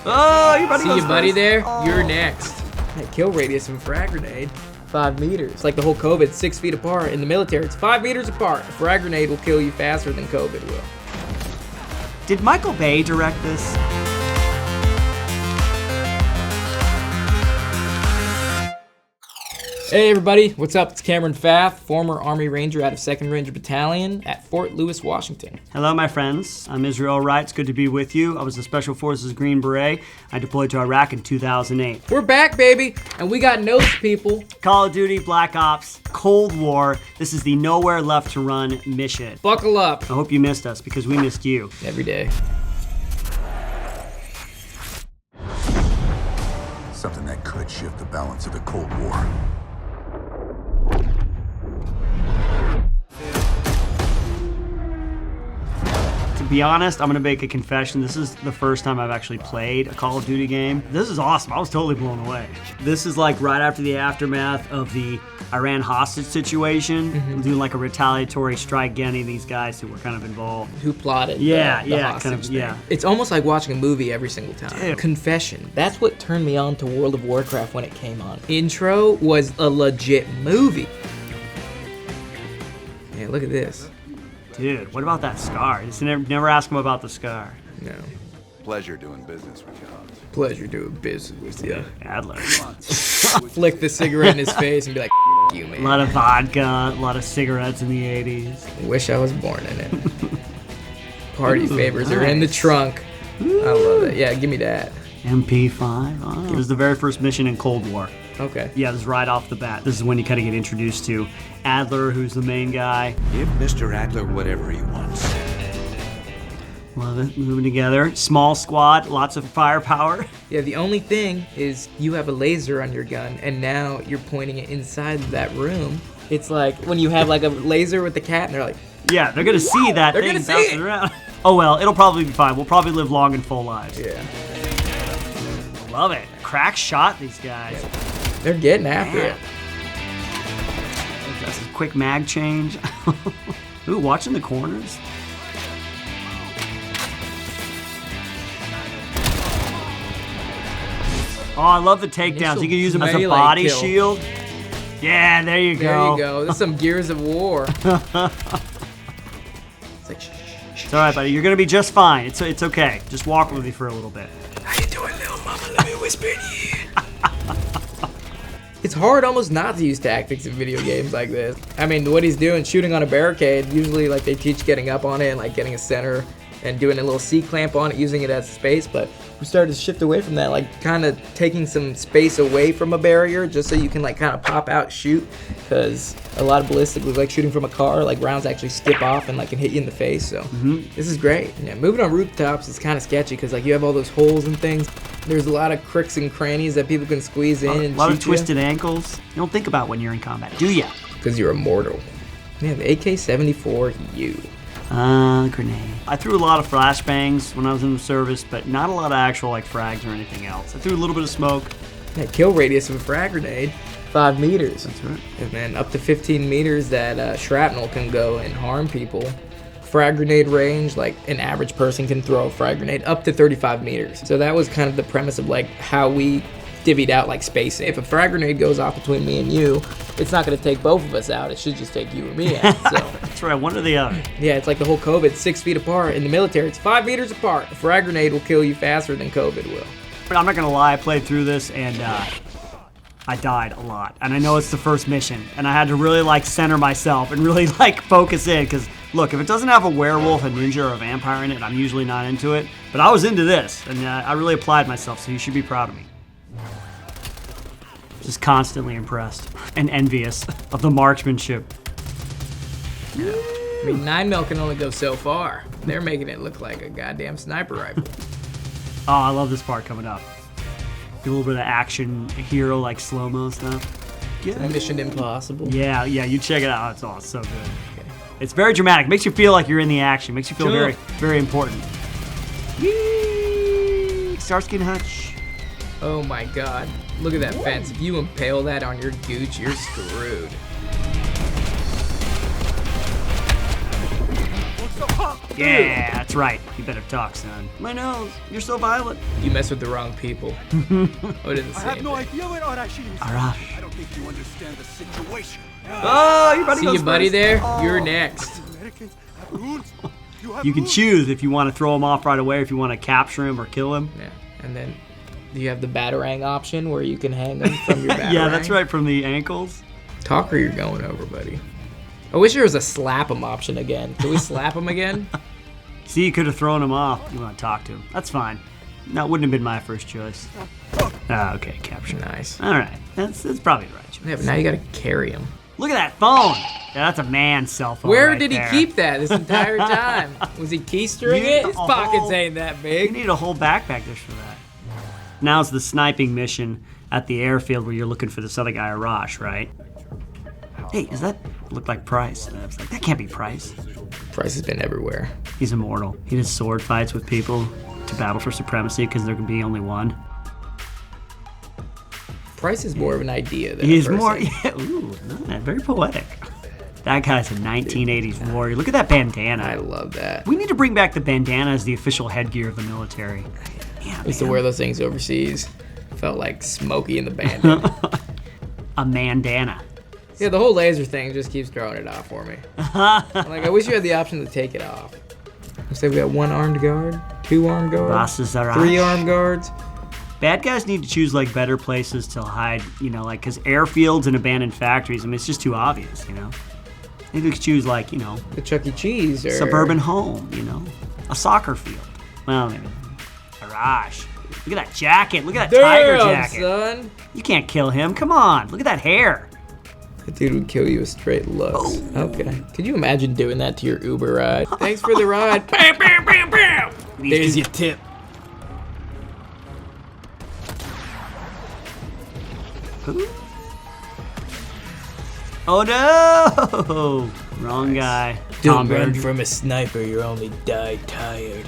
Oh, your buddy See goes you, buddy, first. there? You're next. That kill radius of a frag grenade, 5 meters. It's like the whole COVID, 6 feet apart. In the military, it's 5 meters apart. A frag grenade will kill you faster than COVID will. Did Michael Bay direct this? Hey everybody, what's up? It's Cameron Pfaff, former Army Ranger out of 2nd Ranger Battalion at Fort Lewis, Washington. Hello, my friends. I'm Israel Wright. It's good to be with you. I was the Special Forces Green Beret. I deployed to Iraq in 2008. We're back, baby, and we got notes, people. Call of Duty, Black Ops, Cold War. This is the Nowhere Left to Run mission. Buckle up. I hope you missed us because we missed you. Every day. Something that could shift the balance of the Cold War. To be honest, I'm gonna make a confession. This is the first time I've actually played a Call of Duty game. This is awesome. I was totally blown away. This is like right after the aftermath of the Iran hostage situation, doing like a retaliatory strike against any of these guys who were kind of involved. Who plotted the kind hostage of, thing. yeah. It's almost like watching a movie every single time. Dude. Confession. That's what turned me on to World of Warcraft when it came on. Intro was a legit movie. Yeah, look at this. Dude, what about that scar? Just never ask him about the scar. No. Pleasure doing business with you. Pleasure doing business with you. Adler. Flick the cigarette in his face and be like, you, man. A lot of vodka, a lot of cigarettes in the 80s. Wish I was born in it. Party favors are in the nice. trunk. I love it. Yeah, give me that. MP5. Oh. It was the very first mission in Cold War. Okay. Yeah, this is right off the bat. This is when you kind of get introduced to Adler, who's the main guy. Give Mr. Adler whatever he wants. Love it. Moving together. Small squad, lots of firepower. Yeah, the only thing is you have a laser on your gun, and now you're pointing it inside that room. It's like when you have like a laser with the cat, and they're like, Yeah, they're gonna see that They're thing gonna see bouncing it. around. Oh well, it'll probably be fine. We'll probably live long and full lives. yeah. Love it. Crack shot, these guys. They're getting after Man. it. That's a quick mag change. Ooh, watching the corners. Oh, I love the takedowns. You can use them as a melee body kill. shield. Yeah, there you There go. you go. There's some Gears of War. It's like, shh. It's all right, buddy. You're gonna be just fine. It's okay. Just walk with me for a little bit. How you doing, little mama? Let me whisper in your ear. It's hard almost not to use tactics in video games like this. I mean, what he's doing, shooting on a barricade, usually like they teach getting up on it and like getting a center and doing a little C-clamp on it, using it as space, but we started to shift away from that, like kind of taking some space away from a barrier just so you can like kind of pop out, shoot, because a lot of ballistic was like shooting from a car, like rounds actually skip off and like can hit you in the face, so this is great. Yeah, moving on rooftops is kind of sketchy because like you have all those holes and things. There's a lot of cricks and crannies that people can squeeze in and A lot of shoot twisted ankles. You don't think about when you're in combat, do ya? because you're immortal. Yeah, the AK-74U. Grenade. I threw a lot of flashbangs when I was in the service, but not a lot of actual like frags or anything else. I threw a little bit of smoke. That kill radius of a frag grenade, 5 meters. That's right. And then up to 15 meters that shrapnel can go and harm people. Frag grenade range, like an average person can throw a frag grenade up to 35 meters. So that was kind of the premise of like how we divvied out like spacing. If a frag grenade goes off between me and you, it's not gonna take both of us out. It should just take you or me out. So That's right, one or the other. yeah, it's like the whole COVID, 6 feet apart. In the military, it's 5 meters apart. A frag grenade will kill you faster than COVID will. But I'm not gonna lie, I played through this and I died a lot. And I know it's the first mission, and I had to really like center myself and really like focus in, because look, if it doesn't have a werewolf, a ninja, or a vampire in it, I'm usually not into it. But I was into this, and I really applied myself, so you should be proud of me. Just constantly impressed and envious of the marksmanship. I mean, 9mm can only go so far. They're making it look like a goddamn sniper rifle. Oh, I love this part coming up. Do a little bit of action, hero like slow-mo stuff. Mission Impossible. Yeah, you check it out. It's so good. It's very dramatic. Makes you feel like you're in the action. Makes you feel very, very important. Yee! Starsky and Hutch. Oh my god. Look at that fence. If you impale that on your gooch, you're screwed. Yeah, that's right. You better talk, son. My nose. You're so violent. You mess with the wrong people. What did it say? I have no idea where Arash is. Arash. I don't think you understand the situation. Oh, your buddy See goes your buddy first. there? You're next. Americans have rules. Have You can rules. choose if you want to throw him off right away, or if you want to capture him or kill him. Yeah, and then you have the batarang option where you can hang them from your batarang. Yeah, that's right, from the ankles. Talk or you're going over, buddy. I wish there was a slap him option again. Can we slap him again? See, you could have thrown him off. You want to talk to him. That's fine. That wouldn't have been my first choice. Ah, okay, capture. Nice. All right, that's probably the right choice. Yeah, but now you gotta carry him. Look at that phone. Yeah, that's a man's cell phone. Where right did he there. keep that this entire time? Was he keystering You it? need His a pockets whole- ain't that You big. need a whole backpack just for that. Now's the sniping mission at the airfield where you're looking for this other guy, Arash, right? Hey, does that look like Price? And I was like, that can't be Price. Price has been everywhere. He's immortal. He does sword fights with people to battle for supremacy because there can be only one. Price is more of an idea than He's a person. more, yeah, ooh, no, very poetic. That guy's a 1980s warrior. Look at that bandana. I love that. We need to bring back the bandana as the official headgear of the military. Yeah, I used to man. wear those things overseas. Felt like Smokey in the Bandit. A mandana. Yeah, the whole laser thing just keeps throwing it off for me. Like, I wish you had the option to take it off. Looks like we got 1 armed guard, 2 armed guards, Bosses are 3 armed guards. Bad guys need to choose like better places to hide, you know, like because airfields and abandoned factories. I mean, it's just too obvious, you know. Maybe choose like, you know, The Chuck E. Cheese or suburban home, you know, a soccer field. Well, maybe. Arash. Look at that jacket. Look at that tiger Damn, jacket. son. You can't kill him. Come on. Look at that hair. That dude would kill you with straight looks. Okay. Could you imagine doing that to your Uber ride? Thanks for the ride. Bam, bam, bam, bam. There's your tip. Oh no! Wrong guy. Tom Don't run Berger. from a sniper, you only die tired.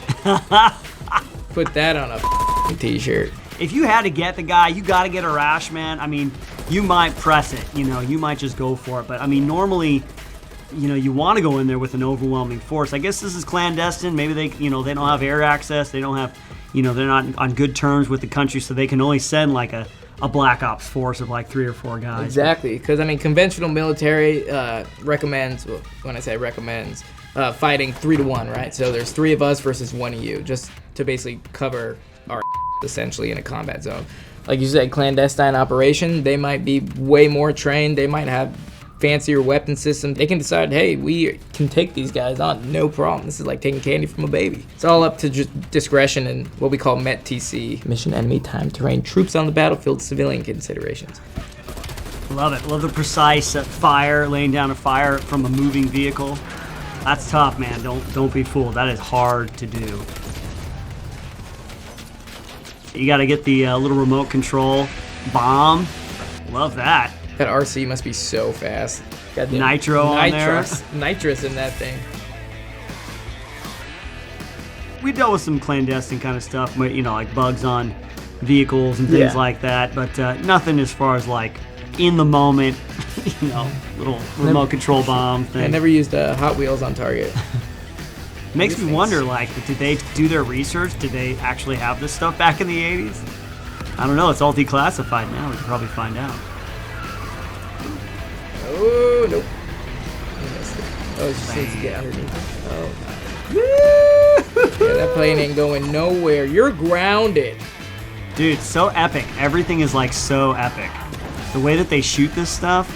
Put that on a t-shirt. If you had to get the guy, you got to get Arash, man. I mean, you might press it, you know, you might just go for it. But I mean, normally, you know, you want to go in there with an overwhelming force. I guess this is clandestine. Maybe they, you know, they don't have air access. They don't have, you know, they're not on good terms with the country, so they can only send like a black ops force of like 3 or 4 guys. Exactly, because I mean, conventional military recommends, well, when I say recommends, fighting 3 to 1, right? So there's 3 of us versus 1 of you, just to basically cover our essentially in a combat zone. Like you said, clandestine operation, they might be way more trained. They might have fancier weapon systems. They can decide, hey, we can take these guys on, no problem. This is like taking candy from a baby. It's all up to just discretion and what we call MET-TC, mission enemy time terrain, troops on the battlefield, civilian considerations. Love it. Love the precise fire, laying down a fire from a moving vehicle. That's tough, man. Don't be fooled. That is hard to do. You got to get the little remote control bomb. Love that. That RC must be so fast. Got the Nitro on there. Nitrous in that thing. We dealt with some clandestine kind of stuff, you know, like bugs on vehicles and things Yeah. like that, but nothing as far as like in the moment, you know, little remote control bomb thing. I never used Hot Wheels on target. Makes these me things. wonder, like, did they do their research? Did they actually have this stuff back in the 80s? I don't know. It's all declassified now. We can probably find out. Oh, nope. I missed it. Oh, it just needs to get underneath it. Oh. Yeah, that plane ain't going nowhere. You're grounded. Dude, so epic. Everything is, like, so epic. The way that they shoot this stuff.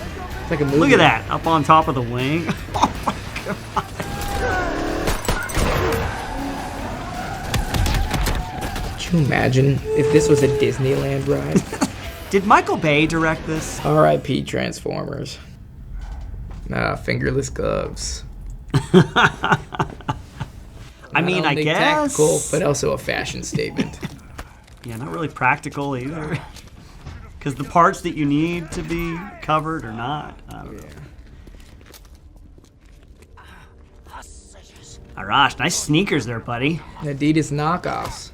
It's like a movie. Look at that. Up on top of the wing. Could you imagine if this was a Disneyland ride? Did Michael Bay direct this? R.I.P. Transformers. Fingerless gloves. I mean, Not I only guess. tactical, but also a fashion statement. Yeah, not really practical either. Because the parts that you need to be covered are not. I don't know. Arash, nice sneakers there, buddy. Adidas knockoffs.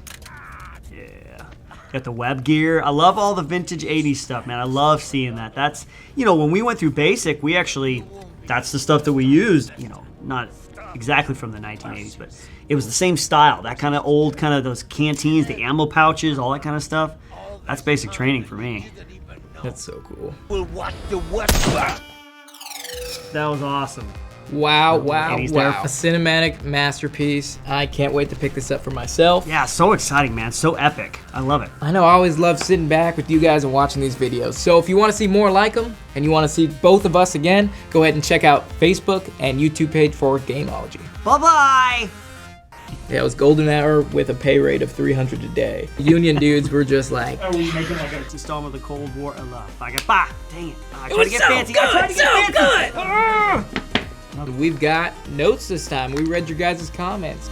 Yeah. Got the web gear. I love all the vintage 80s stuff, man. I love seeing that. That's, you know, when we went through basic, we actually, that's the stuff that we used. You know, not exactly from the 1980s, but it was the same style. That kind of old, kind of those canteens, the ammo pouches, all that kind of stuff. That's basic training for me. That's so cool. We'll watch the West. That was awesome. Wow, wow, 80s there. wow. A cinematic masterpiece. I can't wait to pick this up for myself. Yeah, so exciting, man. So epic. I love it. I know I always love sitting back with you guys and watching these videos. So if you want to see more like them and you want to see both of us again, go ahead and check out Facebook and YouTube page for Gamology. Bye-bye. Yeah, it was golden hour with a pay rate of $300 a day. Union dudes were just like, Are we making like a installment of the Cold War? I got, bah, dang it. I tried was to get so fancy. good, I tried to get so fancy. good. We've got notes this time. We read your guys' comments.